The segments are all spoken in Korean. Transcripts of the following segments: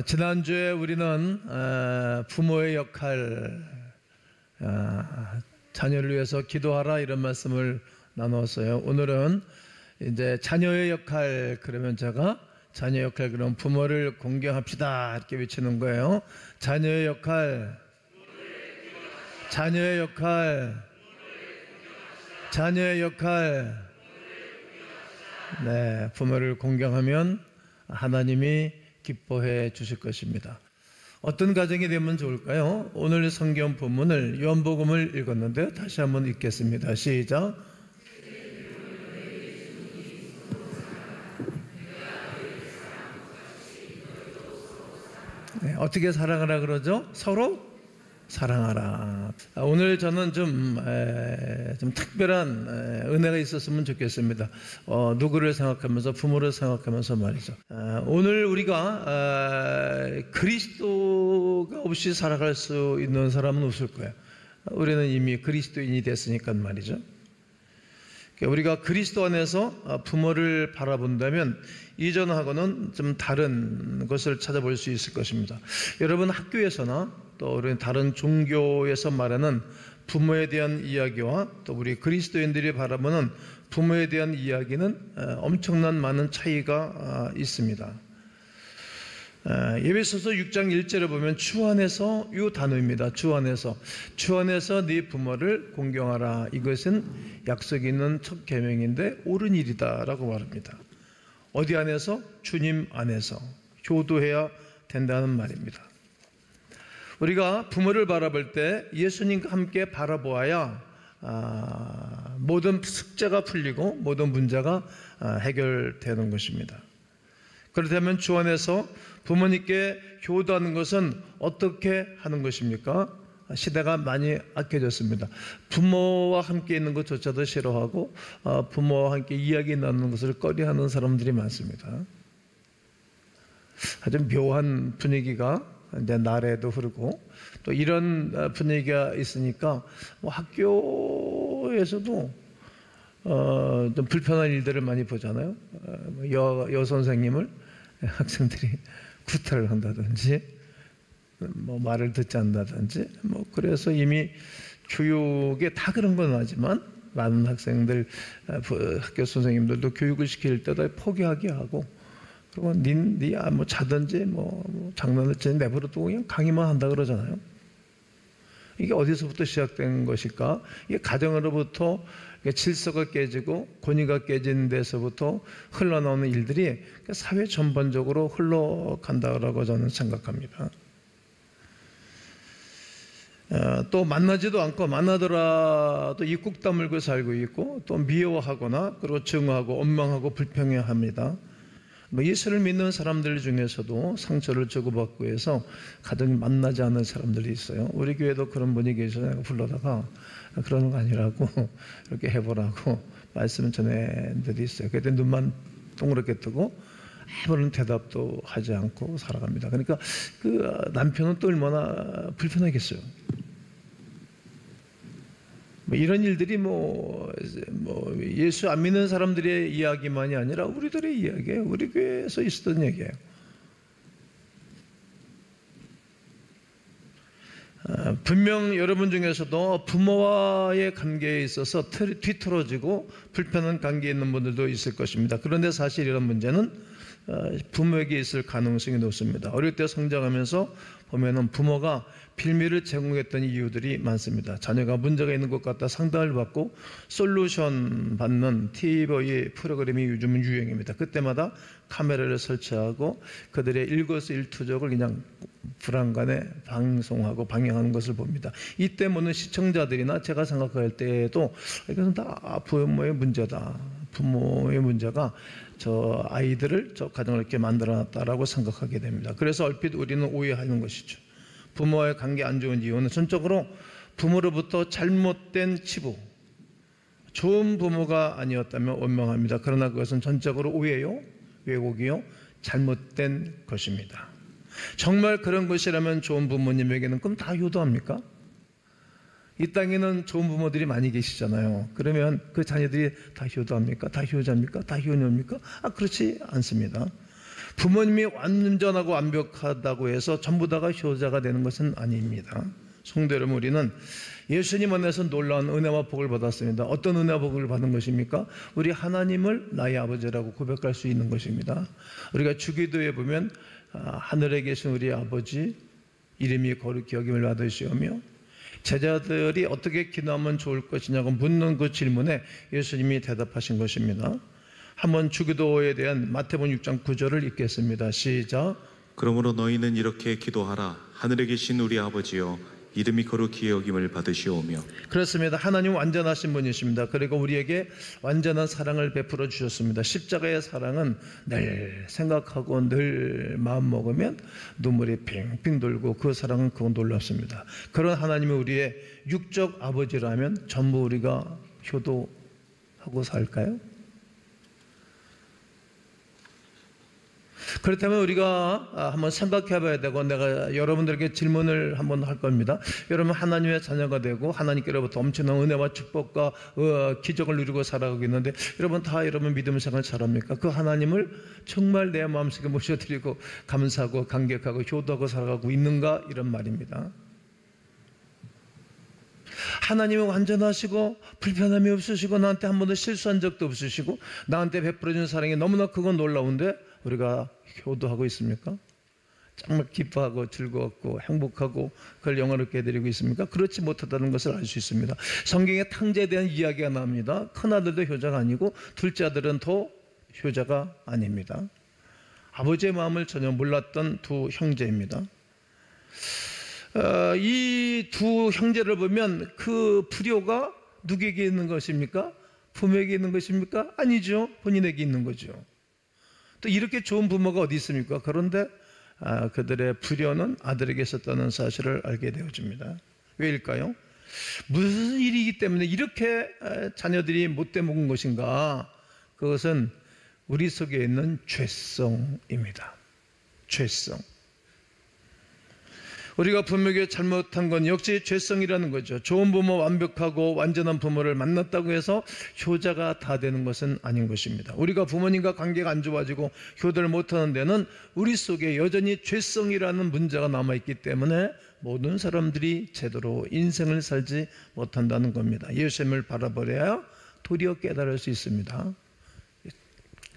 지난주에 우리는 부모의 역할, 자녀를 위해서 기도하라 이런 말씀을 나누었어요. 오늘은 이제 자녀의 역할, 그러면 제가 자녀의 역할, 그럼 부모를 공경합시다 이렇게 외치는 거예요. 자녀의 역할, 자녀의 역할, 자녀의 역할. 네, 부모를 공경하면 하나님이 기뻐해 주실 것입니다. 어떤 가정이 되면 좋을까요? 오늘 성경 본문을 요한복음을 읽었는데 다시 한번 읽겠습니다. 시작. 네, 어떻게 사랑하라 그러죠? 서로 사랑하라. 오늘 저는 좀 특별한 은혜가 있었으면 좋겠습니다. 누구를 생각하면서, 부모를 생각하면서 말이죠. 오늘 우리가 그리스도가 없이 살아갈 수 있는 사람은 없을 거예요. 우리는 이미 그리스도인이 됐으니까 말이죠. 우리가 그리스도 안에서 부모를 바라본다면 이전하고는 좀 다른 것을 찾아볼 수 있을 것입니다. 여러분, 학교에서나 또 우리 다른 종교에서 말하는 부모에 대한 이야기와 또 우리 그리스도인들이 바라보는 부모에 대한 이야기는 엄청난 많은 차이가 있습니다. 에베소서 6장 1절에 보면 주 안에서, 이 단어입니다. 주 안에서 네 부모를 공경하라. 이것은 약속이 있는 첫 계명인데 옳은 일이다 라고 말합니다. 어디 안에서? 주님 안에서 효도해야 된다는 말입니다. 우리가 부모를 바라볼 때 예수님과 함께 바라보아야 모든 숙제가 풀리고 모든 문제가 해결되는 것입니다. 그렇다면 주 안에서 부모님께 효도하는 것은 어떻게 하는 것입니까? 시대가 많이 악해졌습니다. 부모와 함께 있는 것조차도 싫어하고 부모와 함께 이야기 나누는 것을 꺼려하는 사람들이 많습니다. 아주 묘한 분위기가 이제 나래도 흐르고 또 이런 분위기가 있으니까 학교에서도 좀 불편한 일들을 많이 보잖아요. 여선생님을 학생들이 구타를 한다든지 말을 듣지 않는다든지 그래서 이미 교육에 다 그런 건 아니지만 많은 학생들, 학교 선생님들도 교육을 시킬 때도 포기하게 하고 그리고 자든지 장난을 치든지 내버려두고 그냥 강의만 한다 그러잖아요. 이게 어디서부터 시작된 것일까? 이게 가정으로부터 질서가 깨지고 권위가 깨진 데서부터 흘러나오는 일들이 사회 전반적으로 흘러간다고 저는 생각합니다. 또 만나지도 않고 만나더라도 입국 다물고 살고 있고 또 미워하거나 그리고 증오하고 원망하고 불평해합니다. 예수를 믿는 사람들 중에서도 상처를 주고받고 해서 가정이 만나지 않는 사람들이 있어요. 우리 교회도 그런 분이 계셔서 내가 불러다가 그러는 거 아니라고 이렇게 해보라고 말씀을 전해 들이 있어요. 그때 눈만 동그랗게 뜨고 아무런 대답도 하지 않고 살아갑니다. 그러니까 그 남편은 또 얼마나 불편하겠어요. 이런 일들이 예수 안 믿는 사람들의 이야기만이 아니라 우리들의 이야기예요. 우리 교회에서 있었던 얘기예요. 분명 여러분 중에서도 부모와의 관계에 있어서 뒤틀어지고 불편한 관계에 있는 분들도 있을 것입니다. 그런데 사실 이런 문제는 부모에게 있을 가능성이 높습니다. 어릴 때 성장하면서 보면은 부모가 빌미를 제공했던 이유들이 많습니다. 자녀가 문제가 있는 것 같다 상담을 받고 솔루션 받는 TV 프로그램이 요즘은 유행입니다. 그때마다 카메라를 설치하고 그들의 일거수일투족을 그냥 불안간에 방송하고 방영하는 것을 봅니다. 이때 보는 시청자들이나 제가 생각할 때에도 이것은 다 부모의 문제다. 부모의 문제가 저 아이들을, 저 가정을 이렇게 만들어놨다라고 생각하게 됩니다. 그래서 얼핏 우리는 오해하는 것이죠. 부모와의 관계 안 좋은 이유는 전적으로 부모로부터 잘못된 치부, 좋은 부모가 아니었다면 원망합니다. 그러나 그것은 전적으로 오해요, 왜곡이요, 잘못된 것입니다. 정말 그런 것이라면 좋은 부모님에게는 그럼 다 효도합니까? 이 땅에는 좋은 부모들이 많이 계시잖아요. 그러면 그 자녀들이 다 효도합니까? 다 효자입니까? 다 효녀입니까? 그렇지 않습니다. 부모님이 완전하고 완벽하다고 해서 전부 다가 효자가 되는 것은 아닙니다. 성도 여러분, 우리는 예수님 안에서 놀라운 은혜와 복을 받았습니다. 어떤 은혜와 복을 받은 것입니까? 우리 하나님을 나의 아버지라고 고백할 수 있는 것입니다. 우리가 주기도에 보면 하늘에 계신 우리 아버지 이름이 거룩히 여김을 받으시오며, 제자들이 어떻게 기도하면 좋을 것이냐고 묻는 그 질문에 예수님이 대답하신 것입니다. 한번 주기도에 대한 마태복음 6장 9절을 읽겠습니다. 시작. 그러므로 너희는 이렇게 기도하라. 하늘에 계신 우리 아버지여, 이름이 거룩히 여김을 받으시오며. 그렇습니다. 하나님 완전하신 분이십니다. 그리고 우리에게 완전한 사랑을 베풀어 주셨습니다. 십자가의 사랑은 늘 생각하고 늘 마음먹으면 눈물이 핑핑 돌고, 그 사랑은 그건 놀랍습니다. 그런 하나님이 우리의 육적 아버지라면 전부 우리가 효도하고 살까요? 그렇다면 우리가 한번 생각해 봐야 되고, 내가 여러분들에게 질문을 한번 할 겁니다. 여러분 하나님의 자녀가 되고 하나님께로부터 엄청난 은혜와 축복과 기적을 누리고 살아가고 있는데, 여러분 다 여러분 믿음 생활 잘합니까? 그 하나님을 정말 내 마음속에 모셔드리고 감사하고 감격하고 효도하고 살아가고 있는가? 이런 말입니다. 하나님은 완전하시고 불편함이 없으시고 나한테 한 번도 실수한 적도 없으시고 나한테 베풀어준 사랑이 너무나 크고 놀라운데 우리가 효도하고 있습니까? 정말 기뻐하고 즐거웠고 행복하고 그걸 영화롭게 해드리고 있습니까? 그렇지 못하다는 것을 알 수 있습니다. 성경에 탕자에 대한 이야기가 나옵니다. 큰아들도 효자가 아니고 둘째 아들은 더 효자가 아닙니다. 아버지의 마음을 전혀 몰랐던 두 형제입니다. 이 두 형제를 보면 그 불효가 누구에게 있는 것입니까? 부모에게 있는 것입니까? 아니죠. 본인에게 있는 거죠. 또 이렇게 좋은 부모가 어디 있습니까? 그런데 그들의 불효는 아들에게 있었다는 사실을 알게 되어집니다. 왜일까요? 무슨 일이기 때문에 이렇게 자녀들이 못돼 먹은 것인가? 그것은 우리 속에 있는 죄성입니다. 죄성. 우리가 부모에게 잘못한 건 역시 죄성이라는 거죠. 좋은 부모, 완벽하고 완전한 부모를 만났다고 해서 효자가 다 되는 것은 아닌 것입니다. 우리가 부모님과 관계가 안 좋아지고 효도를 못하는 데는 우리 속에 여전히 죄성이라는 문제가 남아있기 때문에 모든 사람들이 제대로 인생을 살지 못한다는 겁니다. 예수님을 바라보려야 도리어 깨달을 수 있습니다.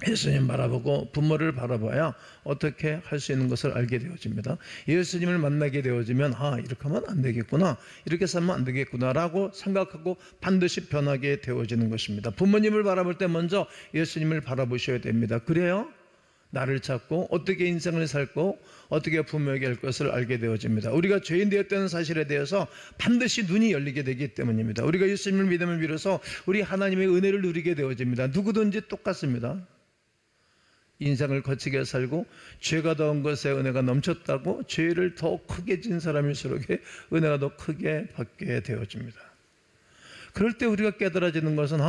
예수님 바라보고 부모를 바라봐야 어떻게 할 수 있는 것을 알게 되어집니다. 예수님을 만나게 되어지면 이렇게 하면 안 되겠구나, 이렇게 살면 안 되겠구나 라고 생각하고 반드시 변하게 되어지는 것입니다. 부모님을 바라볼 때 먼저 예수님을 바라보셔야 됩니다. 그래야 나를 찾고 어떻게 인생을 살고 어떻게 부모에게 할 것을 알게 되어집니다. 우리가 죄인 되었다는 사실에 대해서 반드시 눈이 열리게 되기 때문입니다. 우리가 예수님을 믿음을 빌어서 우리 하나님의 은혜를 누리게 되어집니다. 누구든지 똑같습니다. 인생을 거치게 살고 죄가 더한 것에 은혜가 넘쳤다고 죄를 더 크게 진 사람일수록 은혜가 더 크게 받게 되어집니다. 그럴 때 우리가 깨달아지는 것은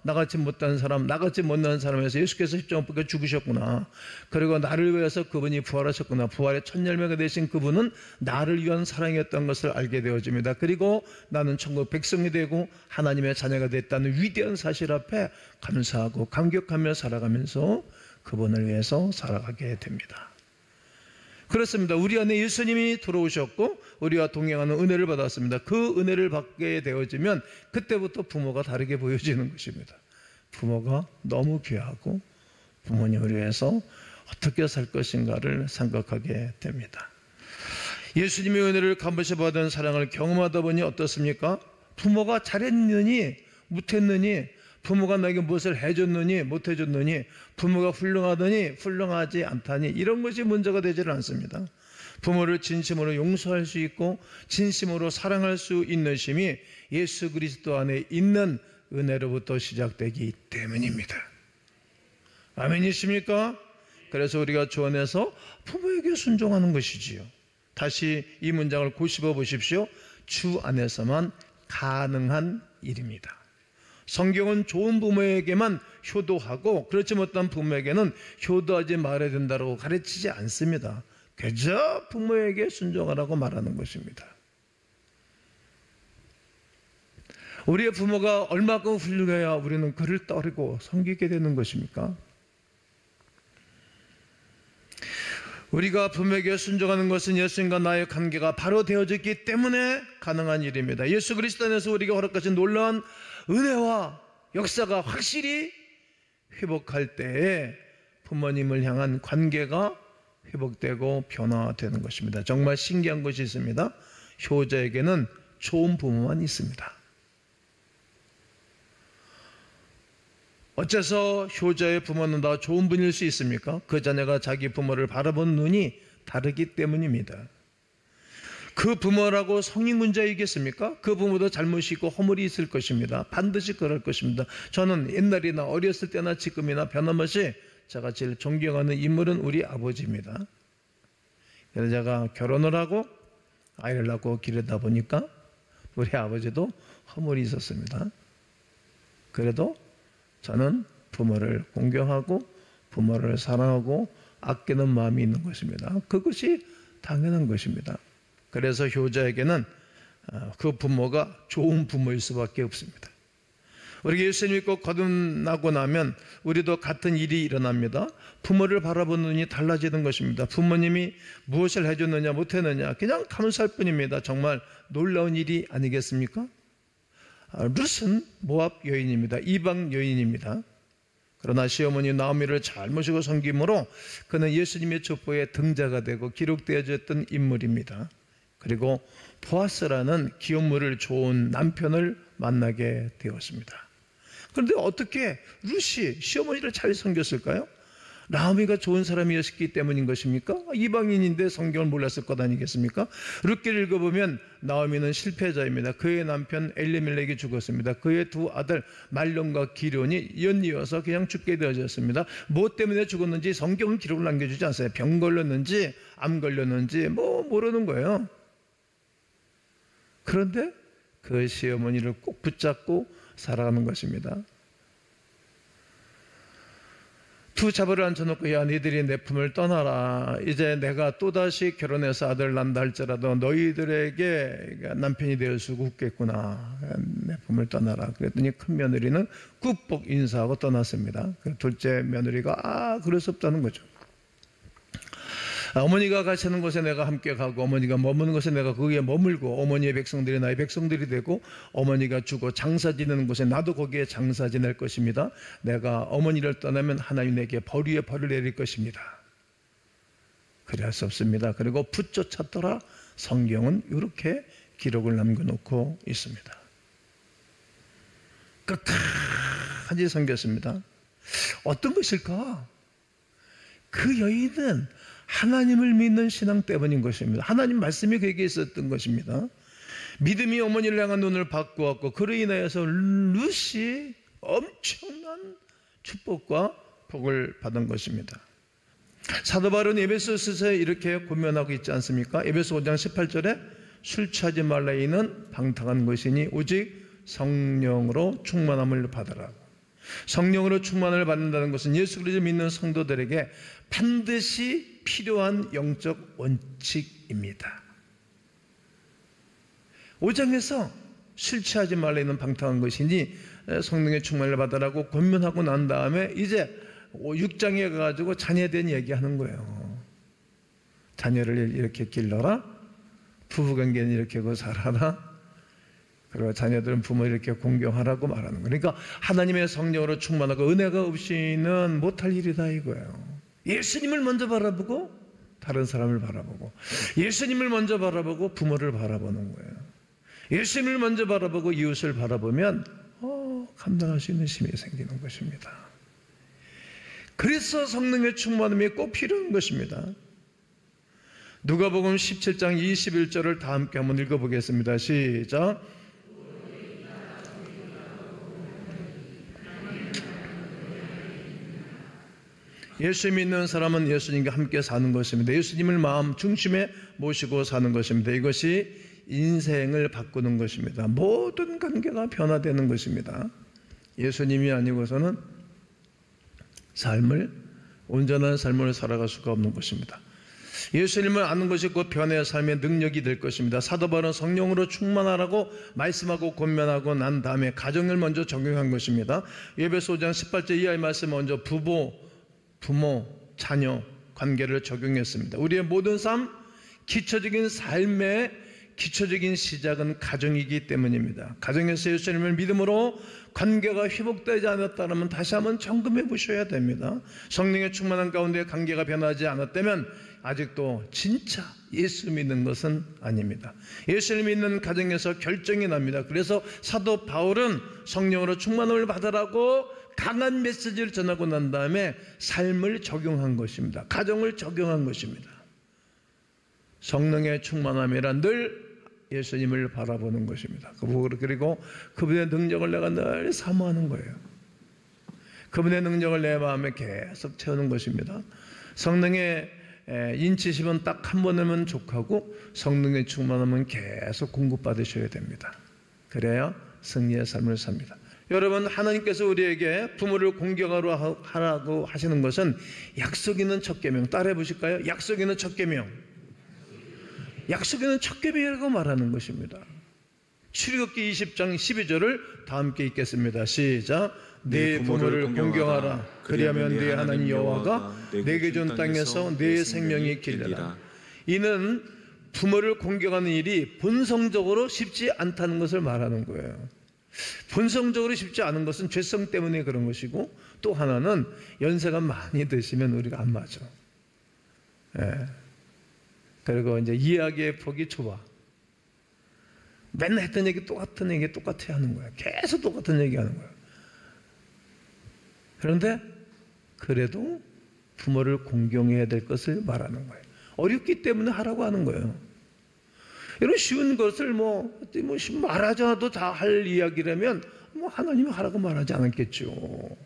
나같이 못한 사람, 나같이 못난 사람에서 예수께서 십자가 못 박혀 죽으셨구나. 그리고 나를 위해서 그분이 부활하셨구나. 부활의 첫 열매가 되신 그분은 나를 위한 사랑이었던 것을 알게 되어집니다. 그리고 나는 천국 백성이 되고 하나님의 자녀가 됐다는 위대한 사실 앞에 감사하고 감격하며 살아가면서 그분을 위해서 살아가게 됩니다. 그렇습니다. 우리 안에 예수님이 들어오셨고 우리와 동행하는 은혜를 받았습니다. 그 은혜를 받게 되어지면 그때부터 부모가 다르게 보여지는 것입니다. 부모가 너무 귀하고 부모님을 위해서 어떻게 살 것인가를 생각하게 됩니다. 예수님의 은혜를 값없이 받은 사랑을 경험하다 보니 어떻습니까? 부모가 잘했느니 못했느니, 부모가 나에게 무엇을 해줬느니 못해줬느니, 부모가 훌륭하더니 훌륭하지 않다니, 이런 것이 문제가 되지는 않습니다. 부모를 진심으로 용서할 수 있고 진심으로 사랑할 수 있는 힘이 예수 그리스도 안에 있는 은혜로부터 시작되기 때문입니다. 아멘이십니까? 그래서 우리가 주 안에서 부모에게 순종하는 것이지요. 다시 이 문장을 고집어 보십시오. 주 안에서만 가능한 일입니다. 성경은 좋은 부모에게만 효도하고 그렇지 못한 부모에게는 효도하지 말아야 된다고 가르치지 않습니다. 그저 부모에게 순종하라고 말하는 것입니다. 우리의 부모가 얼마큼 훌륭해야 우리는 그를 따르고 섬기게 되는 것입니까? 우리가 부모에게 순종하는 것은 예수님과 나의 관계가 바로 되어졌기 때문에 가능한 일입니다. 예수 그리스도 안에서 우리가 허락하신 놀라운 은혜와 역사가 확실히 회복할 때에 부모님을 향한 관계가 회복되고 변화되는 것입니다. 정말 신기한 것이 있습니다. 효자에게는 좋은 부모만 있습니다. 어째서 효자의 부모는 다 좋은 분일 수 있습니까? 그 자녀가 자기 부모를 바라본 눈이 다르기 때문입니다. 그 부모라고 성인군자이겠습니까? 그 부모도 잘못이 있고 허물이 있을 것입니다. 반드시 그럴 것입니다. 저는 옛날이나 어렸을 때나 지금이나 변함없이 제가 제일 존경하는 인물은 우리 아버지입니다. 그래서 제가 결혼을 하고 아이를 낳고 기르다 보니까 우리 아버지도 허물이 있었습니다. 그래도 저는 부모를 공경하고 부모를 사랑하고 아끼는 마음이 있는 것입니다. 그것이 당연한 것입니다. 그래서 효자에게는 그 부모가 좋은 부모일 수밖에 없습니다. 우리가 예수 믿고 거듭나고 나면 우리도 같은 일이 일어납니다. 부모를 바라보는 눈이 달라지는 것입니다. 부모님이 무엇을 해줬느냐 못했느냐 그냥 감사할 뿐입니다. 정말 놀라운 일이 아니겠습니까? 룻은 모압 여인입니다. 이방 여인입니다. 그러나 시어머니 나오미를 잘 모시고 섬김으로 그는 예수님의 족보의 등자가 되고 기록되어졌던 인물입니다. 그리고 보아스라는 기업물을 좋은 남편을 만나게 되었습니다. 그런데 어떻게 룻이 시어머니를 잘 섬겼을까요? 나오미가 좋은 사람이었기 때문인 것입니까? 이방인인데 성경을 몰랐을 것 아니겠습니까? 룻기를 읽어보면 나오미는 실패자입니다. 그의 남편 엘리멜렉이 죽었습니다. 그의 두 아들 말론과 기련이 연이어서 그냥 죽게 되어졌습니다. 뭐 때문에 죽었는지 성경은 기록을 남겨주지 않아요. 병 걸렸는지 암 걸렸는지 모르는 거예요. 그런데 그 시어머니를 꼭 붙잡고 살아가는 것입니다. 두 자부를 앉혀놓고 야 너희들이 내 품을 떠나라. 이제 내가 또다시 결혼해서 아들 난다 할지라도 너희들에게 남편이 되어 수 없겠구나. 내 품을 떠나라. 그랬더니 큰 며느리는 꾹뻑 인사하고 떠났습니다. 둘째 며느리가 그럴 수 없다는 거죠. 어머니가 가시는 곳에 내가 함께 가고 어머니가 머무는 곳에 내가 거기에 머물고 어머니의 백성들이 나의 백성들이 되고 어머니가 주고 장사 지내는 곳에 나도 거기에 장사 지낼 것입니다. 내가 어머니를 떠나면 하나님 내게 벌 위에 벌을 내릴 것입니다. 그래야 할 수 없습니다. 그리고 붙쫓았더라. 성경은 이렇게 기록을 남겨놓고 있습니다. 끝까지 섬겼습니다. 어떤 것일까? 그 여인은 하나님을 믿는 신앙 때문인 것입니다. 하나님 말씀이 그에게 있었던 것입니다. 믿음이 어머니를 향한 눈을 바꾸었고 그로 인하여서 룻이 엄청난 축복과 복을 받은 것입니다. 사도 바울은 에베소서에 이렇게 권면하고 있지 않습니까? 에베소 5장 18절에 술 취하지 말라 이는 방탕한 것이니 오직 성령으로 충만함을 받으라고. 성령으로 충만을 받는다는 것은 예수 그리스도 믿는 성도들에게 반드시 필요한 영적 원칙입니다. 5장에서 술 취하지 말라 이는 방탕한 것이니 성령의 충만을 받으라고 권면하고 난 다음에 이제 6장에 가가지고 자녀된 얘기하는 거예요. 자녀를 이렇게 길러라. 부부관계는 이렇게 하고 살아라. 그리고 자녀들은 부모 이렇게 공경하라고 말하는 거예요. 그러니까 하나님의 성령으로 충만하고 은혜가 없이는 못할 일이다 이거예요. 예수님을 먼저 바라보고 다른 사람을 바라보고 예수님을 먼저 바라보고 부모를 바라보는 거예요. 예수님을 먼저 바라보고 이웃을 바라보면 감당할 수 있는 힘이 생기는 것입니다. 그래서 성령의 충만함이 꼭 필요한 것입니다. 누가복음 17장 21절을 다 함께 한번 읽어보겠습니다. 시작. 예수 믿는 사람은 예수님과 함께 사는 것입니다. 예수님을 마음 중심에 모시고 사는 것입니다. 이것이 인생을 바꾸는 것입니다. 모든 관계가 변화되는 것입니다. 예수님이 아니고서는 온전한 삶을 살아갈 수가 없는 것입니다. 예수님을 아는 것이 곧 변화의 삶의 능력이 될 것입니다. 사도 바울은 성령으로 충만하라고 말씀하고 권면하고 난 다음에 가정을 먼저 적용한 것입니다. 에베소 5장 18절 이하의 말씀 먼저 부모, 자녀 관계를 적용했습니다. 우리의 모든 삶, 기초적인 삶의 기초적인 시작은 가정이기 때문입니다. 가정에서 예수님을 믿음으로 관계가 회복되지 않았다면 다시 한번 점검해 보셔야 됩니다. 성령의 충만한 가운데 관계가 변하지 않았다면 아직도 진짜 예수 믿는 것은 아닙니다. 예수를 믿는 가정에서 결정이 납니다. 그래서 사도 바울은 성령으로 충만함을 받으라고 강한 메시지를 전하고 난 다음에 삶을 적용한 것입니다. 가정을 적용한 것입니다. 성령의 충만함이란 늘 예수님을 바라보는 것입니다. 그리고 그분의 능력을 내가 늘 사모하는 거예요. 그분의 능력을 내 마음에 계속 채우는 것입니다. 성령의 인치심은 딱 한 번이면 족하고 성령의 충만함은 계속 공급받으셔야 됩니다. 그래야 승리의 삶을 삽니다. 여러분, 하나님께서 우리에게 부모를 공경하라고 하시는 것은 약속 있는 첫 계명, 따라해 보실까요? 약속 있는 첫 계명. 약속 있는 첫 계명이라고 말하는 것입니다. 출애굽기 20장 12절을 다 함께 읽겠습니다. 시작. 네 부모를 공경하라. 그리하면 네 하나님 여호와가 내게 준 땅에서 네 생명이 길리라. 이는 부모를 공경하는 일이 본성적으로 쉽지 않다는 것을 말하는 거예요. 본성적으로 쉽지 않은 것은 죄성 때문에 그런 것이고, 또 하나는 연세가 많이 드시면 우리가 안 맞아. 그리고 이제 이야기의 폭이 좁아. 맨날 했던 얘기 똑같은 얘기 똑같이 하는 거야. 계속 똑같은 얘기 하는 거야. 그런데 그래도 부모를 공경해야 될 것을 말하는 거예요. 어렵기 때문에 하라고 하는 거예요. 이런 쉬운 것을 말하지 않아도 다 할 이야기라면 하나님이 하라고 말하지 않았겠죠.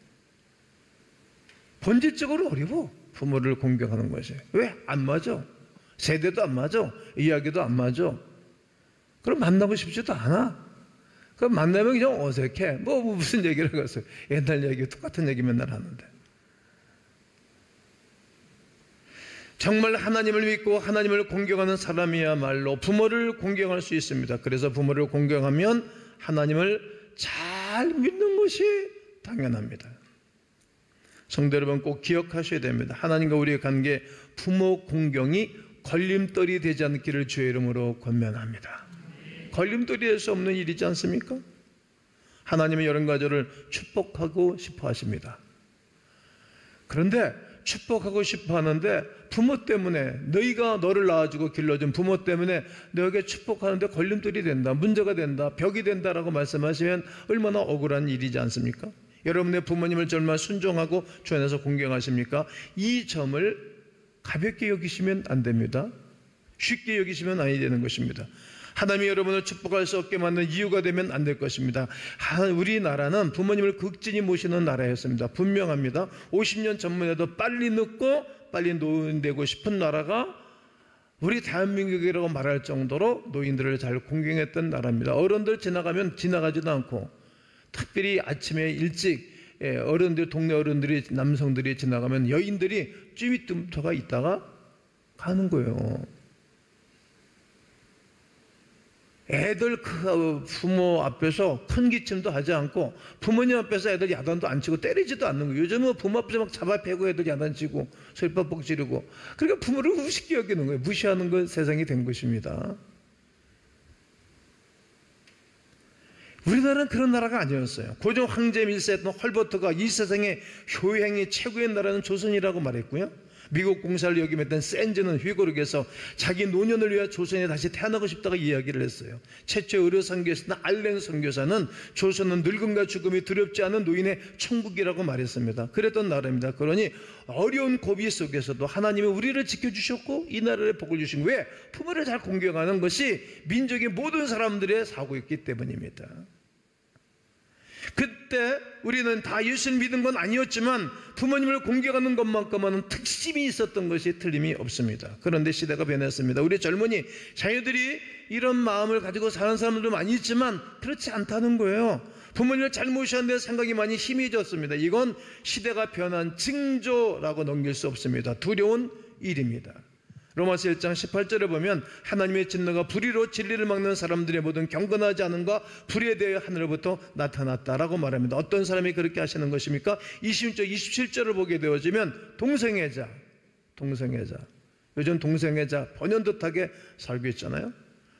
본질적으로 어려워. 부모를 공경하는 것이. 왜? 안 맞아. 세대도 안 맞아. 이야기도 안 맞아. 그럼 만나고 싶지도 않아. 그럼 만나면 그냥 어색해. 무슨 얘기를 하겠어요. 옛날 얘기, 똑같은 얘기 맨날 하는데. 정말 하나님을 믿고 하나님을 공경하는 사람이야말로 부모를 공경할 수 있습니다. 그래서 부모를 공경하면 하나님을 잘 믿는 것이 당연합니다. 성도 여러분, 꼭 기억하셔야 됩니다. 하나님과 우리의 관계, 부모 공경이 걸림돌이 되지 않기를 주의 이름으로 권면합니다. 걸림돌이 될 수 없는 일이지 않습니까? 하나님은 여러 가지를 축복하고 싶어 하십니다. 그런데 축복하고 싶어 하는데 부모 때문에, 너희가 너를 낳아주고 길러준 부모 때문에 너에게 축복하는데 걸림돌이 된다, 문제가 된다, 벽이 된다라고 말씀하시면 얼마나 억울한 일이지 않습니까? 여러분의 부모님을 얼마나 순종하고 주 안에서 공경하십니까? 이 점을 가볍게 여기시면 안 됩니다. 쉽게 여기시면 아니 되는 것입니다. 하나님이 여러분을 축복할 수 없게 만든 이유가 되면 안 될 것입니다. 우리나라는 부모님을 극진히 모시는 나라였습니다. 분명합니다. 50년 전만 해도 빨리 늙고 빨리 노인되고 싶은 나라가 우리 대한민국이라고 말할 정도로 노인들을 잘 공경했던 나라입니다. 어른들 지나가면 지나가지도 않고, 특별히 아침에 일찍 어른들, 동네 어른들이, 남성들이 지나가면 여인들이 쭈삣tum터가 있다가 가는 거예요. 애들 부모 앞에서 큰 기침도 하지 않고, 부모님 앞에서 애들 야단도 안 치고 때리지도 않는 거예요. 요즘은 부모 앞에서 막 잡아 패고 애들 야단치고 소리밥벅 지르고, 그러니까 부모를 우습게 여기는 거예요. 무시하는 건 세상이 된 것입니다. 우리나라는 그런 나라가 아니었어요. 고종 황제 밀세했던 헐버트가 이 세상의 효행이 최고의 나라는 조선이라고 말했고요. 미국 공사를 역임했던 샌즈는 휘고르에서 자기 노년을 위해 조선에 다시 태어나고 싶다고 이야기를 했어요. 최초의 의료 선교사는 알렌 선교사는 조선은 늙음과 죽음이 두렵지 않은 노인의 천국이라고 말했습니다. 그랬던 나라입니다. 그러니 어려운 고비 속에서도 하나님이 우리를 지켜주셨고 이 나라에 복을 주신, 왜? 부모를 잘 공경하는 것이 민족의 모든 사람들의 사고였기 때문입니다. 그때 우리는 다 예수를 믿은 건 아니었지만 부모님을 공경하는 것만큼은 특심이 있었던 것이 틀림이 없습니다. 그런데 시대가 변했습니다. 우리 젊은이 자녀들이 이런 마음을 가지고 사는 사람들도 많이 있지만 그렇지 않다는 거예요. 부모님을 잘 모셨는데 생각이 많이 희미해졌습니다. 이건 시대가 변한 징조라고 넘길 수 없습니다. 두려운 일입니다. 로마서 1장 18절에 보면 하나님의 진노가 불의로 진리를 막는 사람들의 모든 경건하지 않음과 불의에 대해 하늘로부터 나타났다라고 말합니다. 어떤 사람이 그렇게 하시는 것입니까? 26절, 27절을 보게 되어지면 동성애자. 요즘 동성애자 번연듯하게 살고 있잖아요.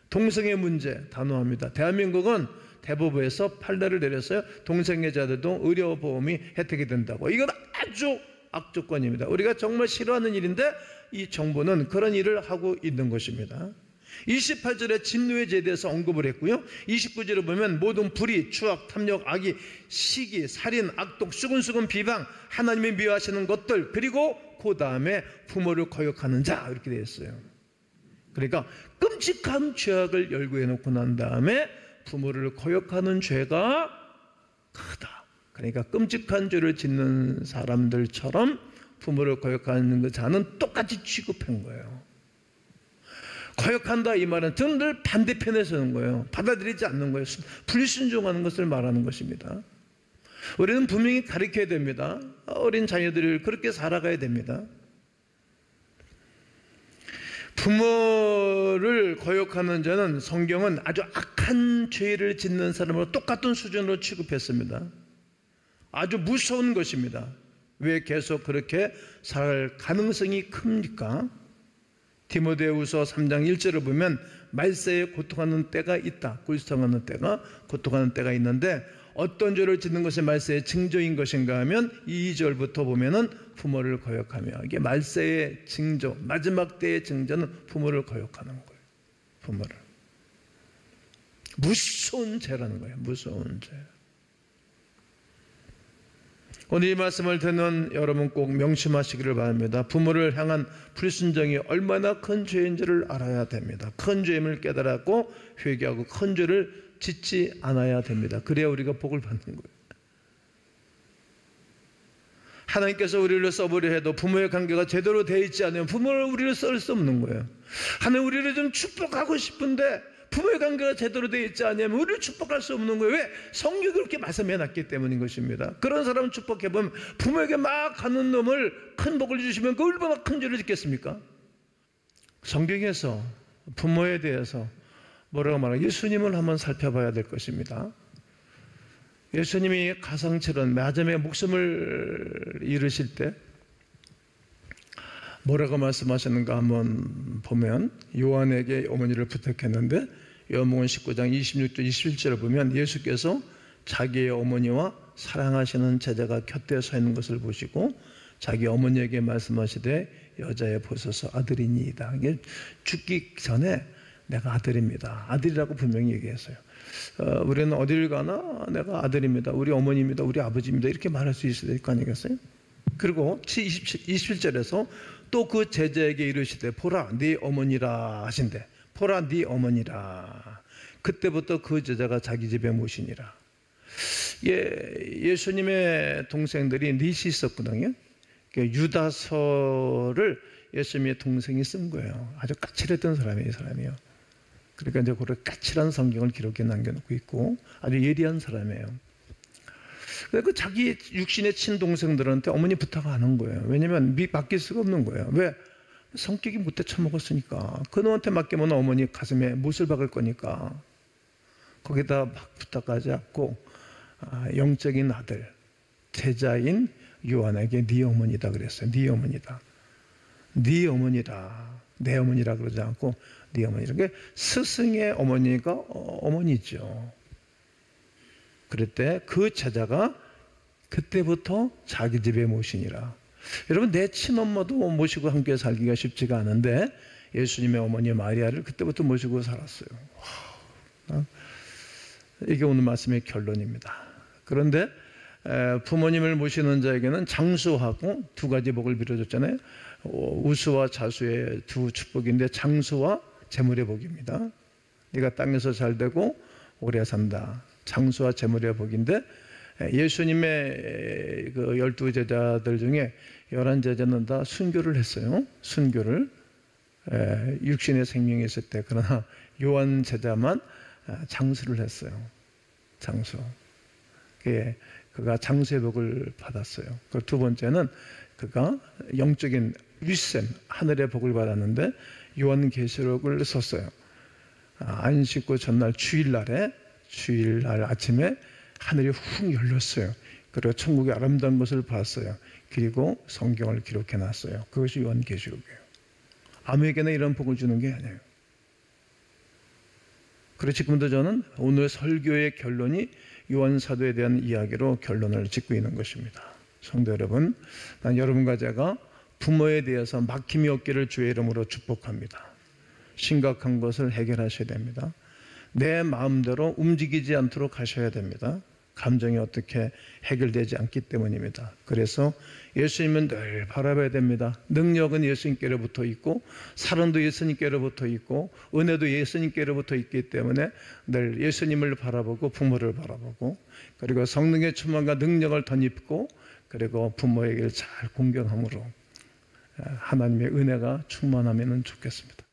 동성애 문제 단호합니다. 대한민국은 대법원에서 판례를 내렸어요. 동성애자들도 의료보험이 혜택이 된다고. 이건 아주 악조건입니다. 우리가 정말 싫어하는 일인데 이 정부는 그런 일을 하고 있는 것입니다. 28절에 진노의 죄에 대해서 언급을 했고요. 29절에 보면 모든 불의, 추악, 탐욕, 악의, 시기, 살인, 악독, 수근수근, 비방, 하나님이 미워하시는 것들, 그리고 그 다음에 부모를 거역하는 자, 이렇게 되어 있어요. 그러니까 끔찍한 죄악을 열거해 놓고 난 다음에 부모를 거역하는 죄가 크다. 그러니까 끔찍한 죄를 짓는 사람들처럼 부모를 거역하는 그 자는 똑같이 취급한 거예요. 거역한다 이 말은 저는 늘 반대편에 서는 거예요. 받아들이지 않는 거예요. 불순종하는 것을 말하는 것입니다. 우리는 분명히 가르쳐야 됩니다. 어린 자녀들을 그렇게 살아가야 됩니다. 부모를 거역하는 자는 성경은 아주 악한 죄를 짓는 사람으로 똑같은 수준으로 취급했습니다. 아주 무서운 것입니다. 왜 계속 그렇게 살 가능성이 큽니까? 디모데후서 3장 1절을 보면 말세에 고통하는 때가 있다. 굴성하는 때가, 고통하는 때가 있는데 어떤 죄를 짓는 것이 말세의 징조인 것인가 하면 2절부터 보면은 부모를 거역하며, 이게 말세의 징조, 마지막 때의 징조는 부모를 거역하는 거예요. 부모를. 무서운 죄라는 거예요. 무서운 죄. 오늘 이 말씀을 듣는 여러분 꼭 명심하시기를 바랍니다. 부모를 향한 불순종이 얼마나 큰 죄인지를 알아야 됩니다. 큰 죄임을 깨달았고 회개하고 큰 죄를 짓지 않아야 됩니다. 그래야 우리가 복을 받는 거예요. 하나님께서 우리를 써보려 해도 부모의 관계가 제대로 되어 있지 않으면 부모를 우리를 쓸 수 없는 거예요. 하나님 우리를 좀 축복하고 싶은데 부모의 관계가 제대로 되어 있지 않으면 우리를 축복할 수 없는 거예요. 왜? 성경이 그렇게 말씀해놨기 때문인 것입니다. 그런 사람을 축복해보면 부모에게 막 하는 놈을 큰 복을 주시면 그 얼마나 큰 죄를 짓겠습니까? 성경에서 부모에 대해서 뭐라고 말하고 예수님을 한번 살펴봐야 될 것입니다. 예수님이 가상처럼 마지막에 목숨을 잃으실 때 뭐라고 말씀하셨는가 한번 보면, 요한에게 어머니를 부탁했는데 요한복음 19장 26절 27절을 보면 예수께서 자기의 어머니와 사랑하시는 제자가 곁에 서 있는 것을 보시고 자기 어머니에게 말씀하시되 여자의 보소서 아들이니이다. 이게 죽기 전에 내가 아들입니다. 아들이라고 분명히 얘기했어요. 우리는 어딜 가나 내가 아들입니다. 우리 어머니입니다. 우리 아버지입니다. 이렇게 말할 수 있어야 될 거 아니겠어요? 그리고 27절에서 또 그 제자에게 이르시되 보라 네 어머니라 하신대. 보라 네 어머니라. 그때부터 그 제자가 자기 집에 모시니라. 예수님의 동생들이 넷이 있었거든요. 유다서를 예수님의 동생이 쓴 거예요. 아주 까칠했던 사람이에요, 이 사람이요. 그러니까 이제 그런 까칠한 성경을 기록해 남겨놓고 있고 아주 예리한 사람이에요. 그 자기 육신의 친동생들한테 어머니 부탁 안 한 거예요. 왜냐면 맡길 수가 없는 거예요. 왜? 성격이 못돼 처먹었으니까. 그놈한테 맡기면 어머니 가슴에 못을 박을 거니까. 거기다 막 부탁하지 않고 영적인 아들 제자인 요한에게 네 어머니다 그랬어요. 네 어머니다. 네 어머니라. 내 어머니라 그러지 않고 네 어머니라. 그러니까 스승의 어머니가 어머니죠. 그랬대 그 제자가 그때부터 자기 집에 모시니라. 여러분 내 친엄마도 모시고 함께 살기가 쉽지가 않은데 예수님의 어머니 마리아를 그때부터 모시고 살았어요. 이게 오늘 말씀의 결론입니다. 그런데 부모님을 모시는 자에게는 장수하고 두 가지 복을 빌어줬잖아요. 우수와 자수의 두 축복인데 장수와 재물의 복입니다. 네가 땅에서 잘 되고 오래 산다. 장수와 재물의 복인데 예수님의 그 12제자들 중에 11제자는 다 순교를 했어요. 순교를 육신의 생명이 있을 때. 그러나 요한 제자만 장수를 했어요. 장수. 그가 장수의 복을 받았어요. 그 두 번째는 그가 영적인 윗셈 하늘의 복을 받았는데 요한계시록을 썼어요. 안식구 전날 주일날 아침에 하늘이 훅 열렸어요. 그리고 천국의 아름다운 것을 봤어요. 그리고 성경을 기록해 놨어요. 그것이 요한계시록이에요. 아무에게나 이런 복을 주는 게 아니에요. 그래서 지금도 저는 오늘 설교의 결론이 요한사도에 대한 이야기로 결론을 짓고 있는 것입니다. 성도 여러분, 난 여러분과 제가 부모에 대해서 막힘이 없기를 주의 이름으로 축복합니다. 심각한 것을 해결하셔야 됩니다. 내 마음대로 움직이지 않도록 하셔야 됩니다. 감정이 어떻게 해결되지 않기 때문입니다. 그래서 예수님은 늘 바라봐야 됩니다. 능력은 예수님께로부터 있고 사랑도 예수님께로부터 있고 은혜도 예수님께로부터 있기 때문에 늘 예수님을 바라보고 부모를 바라보고 그리고 성령의 충만과 능력을 덧입고 그리고 부모에게 잘 공경함으로 하나님의 은혜가 충만하면 좋겠습니다.